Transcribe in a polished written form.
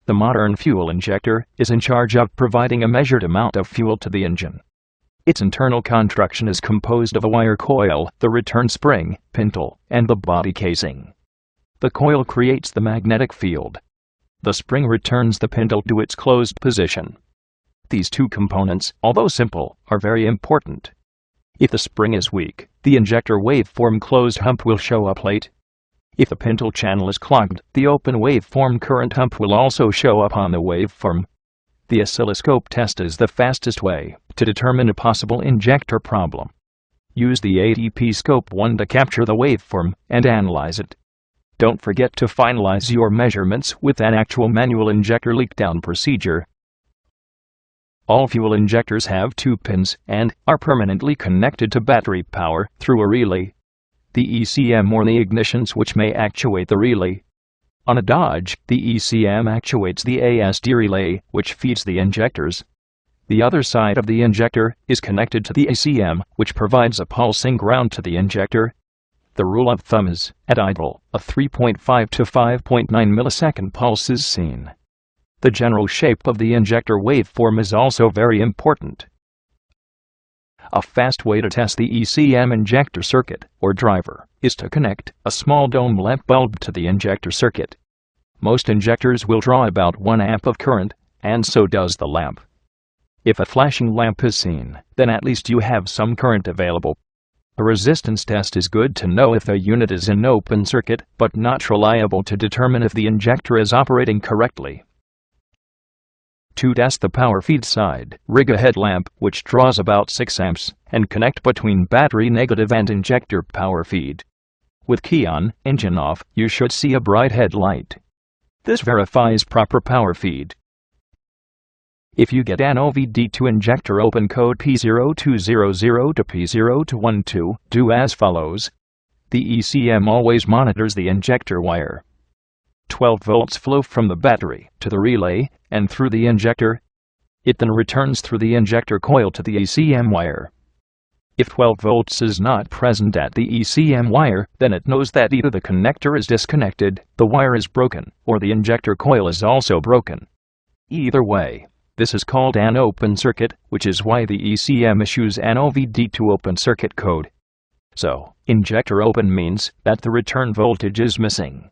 The modern fuel injector is in charge of providing a measured amount of fuel to the engine. Its internal construction is composed of a wire coil, the return spring, pintle, and the body casing. The coil creates the magnetic field. The spring returns the pintle to its closed position. These two components, although simple, are very important. If the spring is weak, the injector waveform closed hump will show up late. If the pintle channel is clogged, the open waveform current hump will also show up on the waveform. The oscilloscope test is the fastest way to determine a possible injector problem. Use the ATP scope 1 to capture the waveform and analyze it. Don't forget to finalize your measurements with an actual manual injector leak-down procedure. All fuel injectors have 2 pins and are permanently connected to battery power through a relay. The ECM or the ignition switch may actuate the relay. On a Dodge, the ECM actuates the ASD relay, which feeds the injectors. The other side of the injector is connected to the ACM, which provides a pulsing ground to the injector. The rule of thumb is, at idle, a 3.5 to 5.9 millisecond pulse is seen. The general shape of the injector waveform is also very important. A fast way to test the ECM injector circuit, or driver, is to connect a small dome lamp bulb to the injector circuit. Most injectors will draw about 1 amp of current, and so does the lamp. If a flashing lamp is seen, then at least you have some current available. A resistance test is good to know if a unit is in open circuit, but not reliable to determine if the injector is operating correctly. To test the power feed side, rig a headlamp, which draws about 6 amps, and connect between battery negative and injector power feed. With key on, engine off, you should see a bright headlight. This verifies proper power feed. If you get an OVD2 injector open code P0200 to P0212, do as follows. The ECM always monitors the injector wire. 12 volts flow from the battery to the relay and through the injector. It then returns through the injector coil to the ECM wire. If 12 volts is not present at the ECM wire, then it knows that either the connector is disconnected, the wire is broken, or the injector coil is also broken. Either way, this is called an open circuit, which is why the ECM issues an OVD2 open circuit code. So, injector open means that the return voltage is missing.